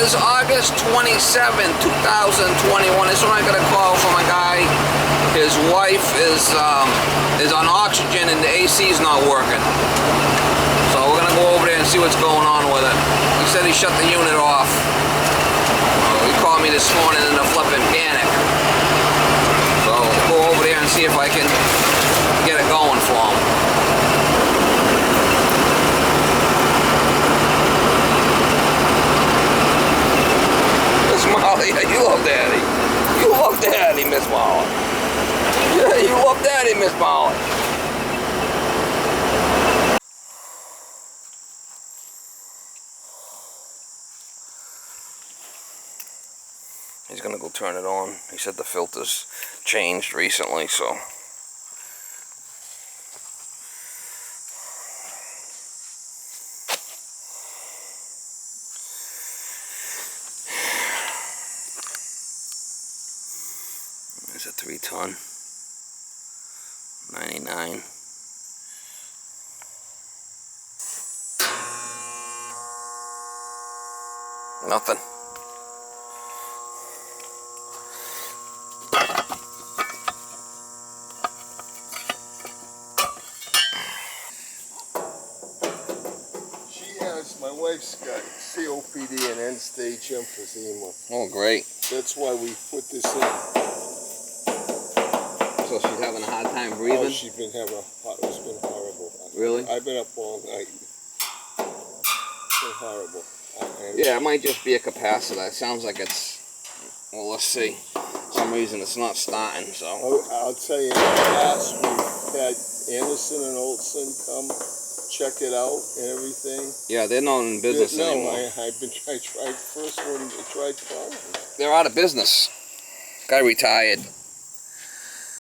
is August 27, 2021. This one I got a call from a guy. His wife is on oxygen and the AC is not working. So we're gonna go over there and see what's going on with it. He said he shut the unit off. He called me this morning in a flipping panic. So we'll go over there and see if I can get it going for him. Miss Molly, you love Daddy. You love Daddy, Miss Molly. Yeah, you love Daddy, Miss Molly. He's gonna go turn it on. He said the filter's changed recently, so. There's a 3-ton. 99. Nothing. My wife's got COPD and end-stage emphysema. Oh, great. That's why we put this in. So she's having a hard time breathing? Oh, she's been having it's been horrible. Really? I've been up all night. It's been horrible. Yeah, it might just be a capacitor. It sounds like it's, well, let's see. For some reason it's not starting, so. I'll tell you, in the past we've had Anderson and Olson come check it out and everything. Yeah, they're not in business anymore. No, I tried first one. I tried calling. They're out of business. Guy retired.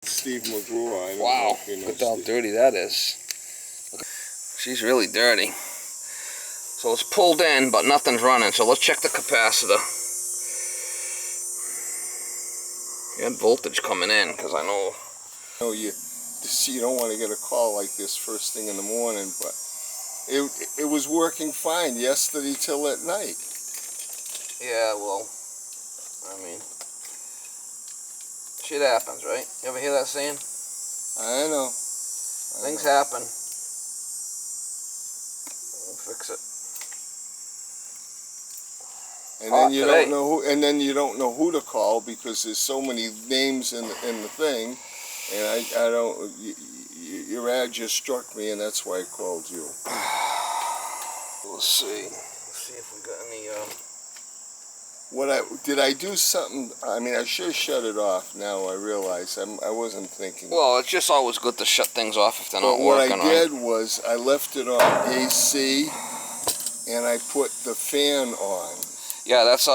Steve McGraw. I don't know Wow, if you know look how Steve. dirty that is. She's really dirty. So it's pulled in, but nothing's running. So let's check the capacitor. You had voltage coming in, because I know. No, you don't want to get a call like this first thing in the morning, but it was working fine yesterday till at night. Yeah, well, I mean, shit happens, right? You ever hear that saying? I know. Things happen. We'll fix it. And then you don't know who. And then you don't know who to call because there's so many names in the thing. And I don't. Your ad just struck me, and that's why I called you. Let's see. Let's see if we got any. Did I do something? I mean, I should have shut it off. Now I realize I wasn't thinking. Well, it's just always good to shut things off if they're not But working. what I did was I left it on AC, and I put the fan on. Yeah, that's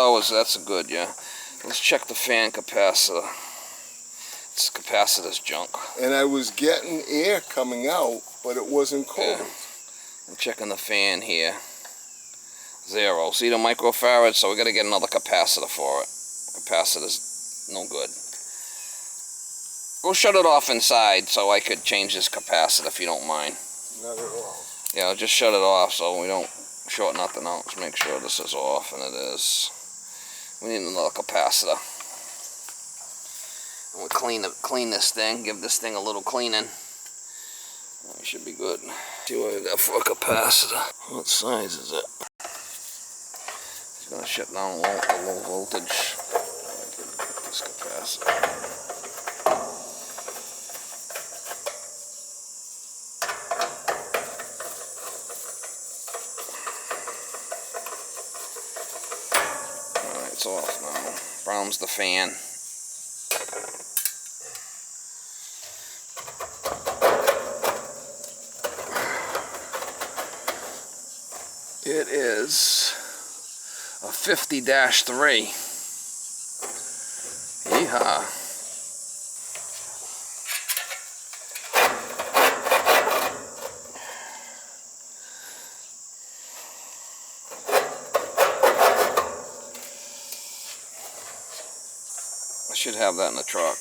good. Yeah. Let's check the fan capacitor. It's capacitor's junk. And I was getting air coming out, but it wasn't cold. Yeah. I'm checking the fan here. 0. See the microfarad? So we got to get another capacitor for it. Capacitor's no good. We'll shut it off inside so I could change this capacitor if you don't mind. Not at all. Yeah, I'll just shut it off so we don't short nothing out. Let's make sure this is off, and it is. We need another capacitor. And we clean this thing, give this thing a little cleaning. We should be good. See what I got for a capacitor. What size is it? It's gonna shut down the low voltage. This capacitor. Alright, it's off now. Brown's the fan. It is a 50-3. Yeehaw. I should have that in the truck.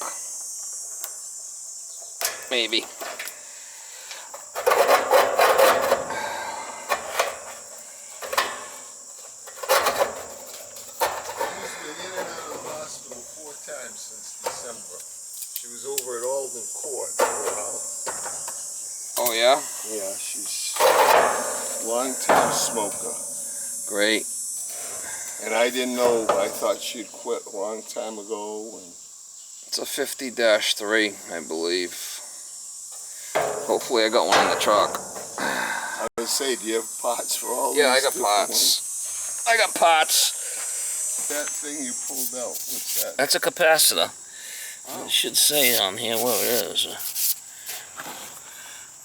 Maybe. yeah? Yeah, she's a long-time smoker. Great. And I didn't know, I thought she'd quit a long time ago. And It's a 50-3, I believe. Hopefully I got one in the truck. I was gonna say, do you have parts for all Yeah, I these got different parts. I got parts. That thing you pulled out, what's that? That's a capacitor. Oh. It should say on here where it is.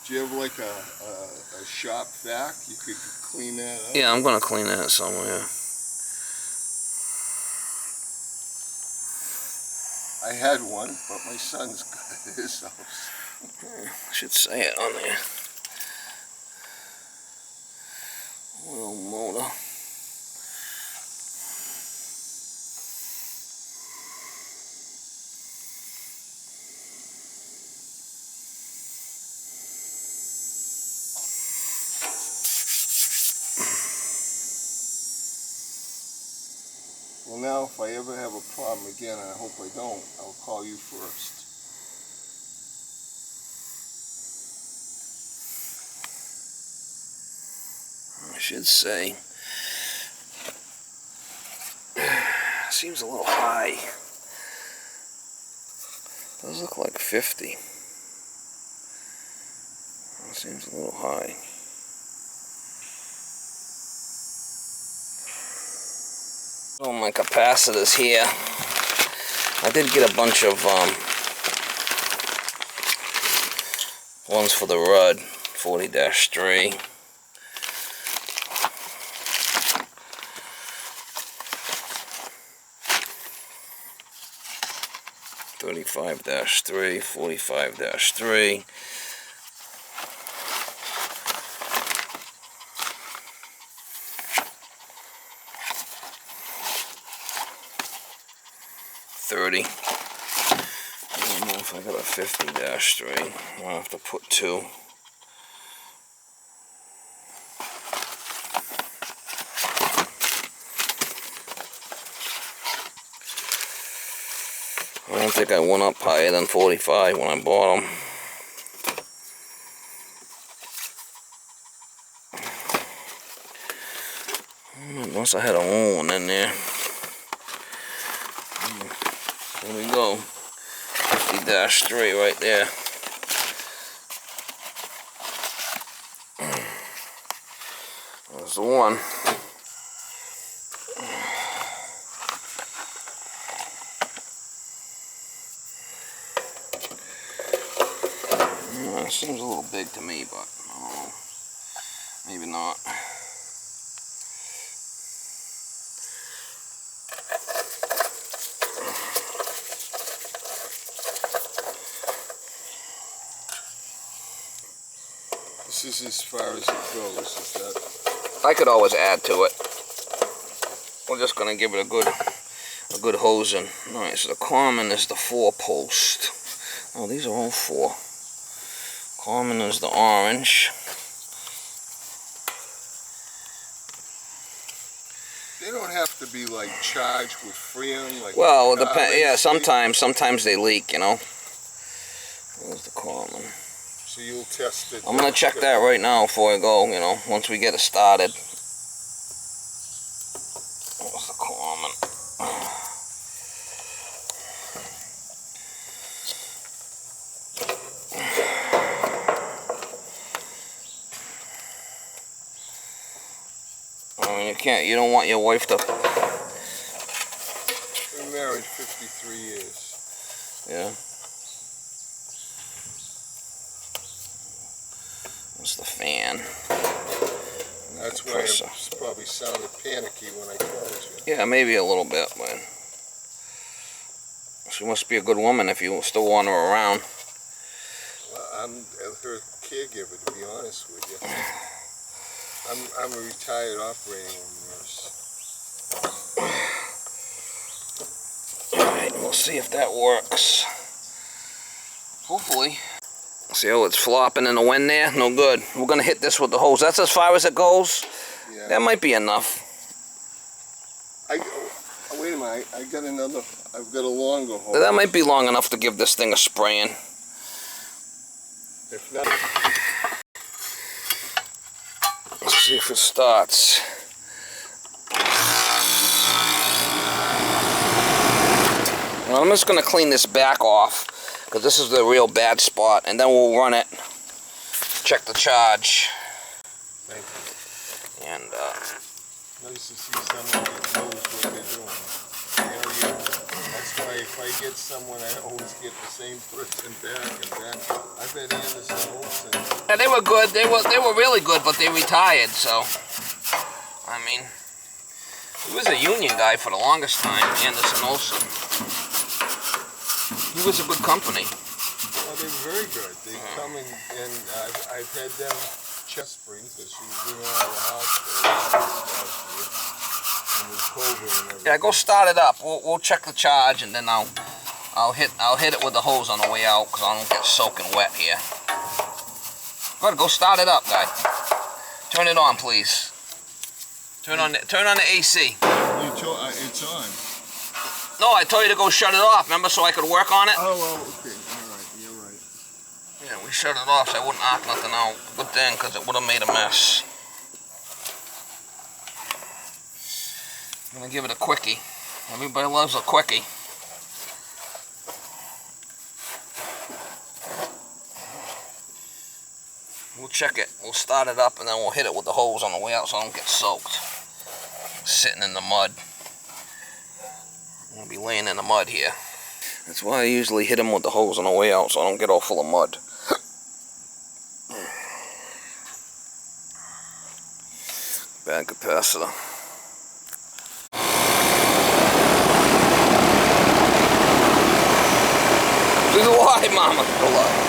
Do you have like a shop vac? You could clean that up? Yeah, I'm going to clean that somewhere. I had one, but my son's got it at his house. Should say it on there. Oil motor. Well, now if I ever have a problem again, and I hope I don't, I'll call you first. I should say. Seems a little high. Does look like 50. It seems a little high. Oh, my capacitors here. I did get a bunch of ones for the Ruud 40-3. (35-3), 45-3. I don't know if I got a 50-3. I'll have to put 2. I don't think I went up higher than 45 when I bought them. Unless I had a old one in there. There we go. 50-3 right there. There's the one. It seems a little big to me, but I don't know. Maybe not. This is as far as it goes, is that? I could always add to it. We're just gonna give it a good hosing. Alright, so the common is the 4-post. Oh, these are all 4. Common is the orange. They don't have to be like charged with freon, like. Well, it depends. Yeah, sometimes they leak, you know. There's the common. So you'll test it. I'm gonna check that right now before I go, you know, once we get it started. What's the common? I mean, you don't want your wife to... We're married 53 years. Yeah. That's the fan. That's why it probably sounded panicky when I called you. Yeah, maybe a little bit, but... She must be a good woman if you still want her around. Well, I'm her caregiver, to be honest with you. I'm a retired operating room nurse. Alright, we'll see if that works. Hopefully. See how it's flopping in the wind there? No good. We're going to hit this with the hose. That's as far as it goes. Yeah. That might be enough. Wait a minute, I've got a longer hose. That might be long enough to give this thing a spraying. If not... See if it starts. Well, I'm just going to clean this back off, because this is the real bad spot, and then we'll run it, check the charge. Thank you. And nice to see someone that knows what they're doing. That's why if I get someone, I always get the same person back and back. I've had Anderson Olsen. yeah, they were good. They were really good, but they retired. So, I mean, he was a union guy for the longest time, Anderson Olsen. He was a good company. Oh, they were very good. They come and I've had them chest spring because she was doing all the hospital. And with COVID and everything. Yeah, go start it up. We'll check the charge, and then I'll hit it with the hose on the way out, because I don't get soaking wet here. Go start it up, guy. Turn it on, please. Turn on the AC. It's on. No, I told you to go shut it off. Remember, so I could work on it. Oh, well, okay. All right. You're right. Yeah, we shut it off so I wouldn't knock nothing out. Good thing, because it would have made a mess. I'm gonna give it a quickie. Everybody loves a quickie. We'll check it. We'll start it up, and then we'll hit it with the hose on the way out so I don't get soaked. Sitting in the mud. I'm gonna be laying in the mud here. That's why I usually hit them with the hose on the way out so I don't get all full of mud. Bad capacitor. Do the lie, mama. The lie.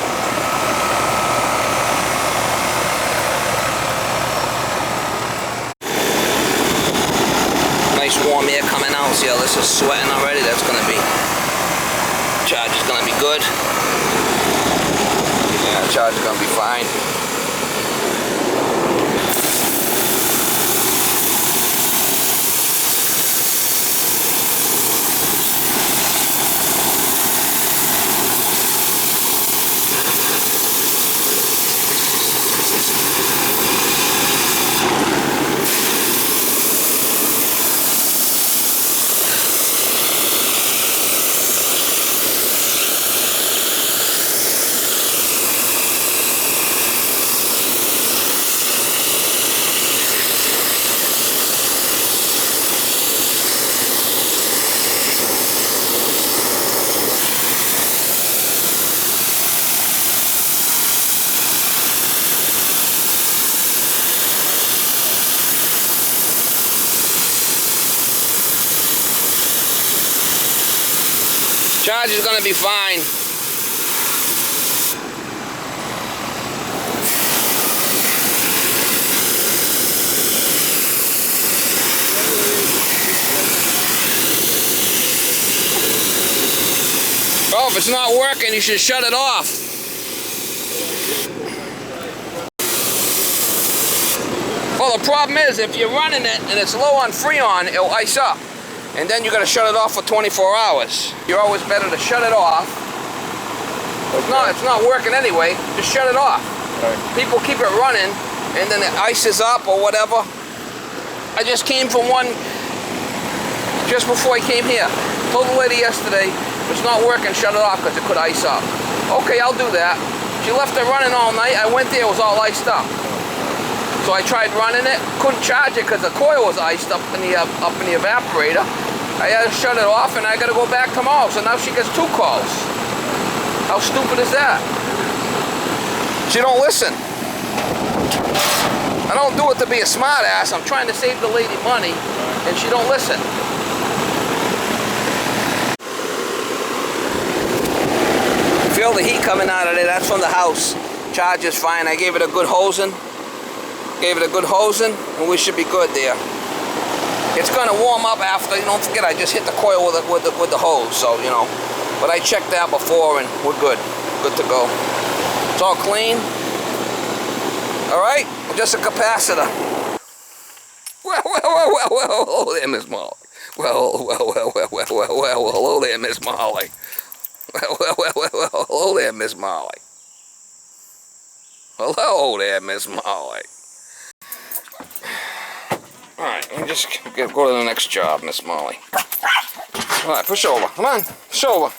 Nice warm air coming out. See how this is sweating already? That's going to be, charge is going to be good. Yeah, charge is going to be fine. Charge is going to be fine. Oh, if it's not working, you should shut it off. Well, the problem is, if you're running it and it's low on Freon, it'll ice up. And then you got to shut it off for 24 hours. You're always better to shut it off. It's not working anyway. Just shut it off. Right. People keep it running, and then it ices up or whatever. I just came from one just before I came here. Told the lady yesterday, if it's not working, shut it off because it could ice up. Okay, I'll do that. She left it running all night. I went there, it was all iced up. So I tried running it, couldn't charge it because the coil was iced up in the evaporator. I had to shut it off, and I got to go back tomorrow. So now she gets 2 calls. How stupid is that? She don't listen. I don't do it to be a smart ass. I'm trying to save the lady money, and she don't listen. Feel the heat coming out of there. That's from the house. Charge is fine. I gave it a good hosing. And we should be good there. It's going to warm up after. Don't forget, I just hit the coil with the hose, so you know. But I checked that before, and we're good. Good to go. It's all clean. All right, just a capacitor. Well, hello there, Miss Molly. Well, hello there, Miss Molly. Well, hello there, Miss Molly. Hello there, Miss Molly. Alright, let me just go to the next job, Miss Molly. Alright, push over. Come on, push over.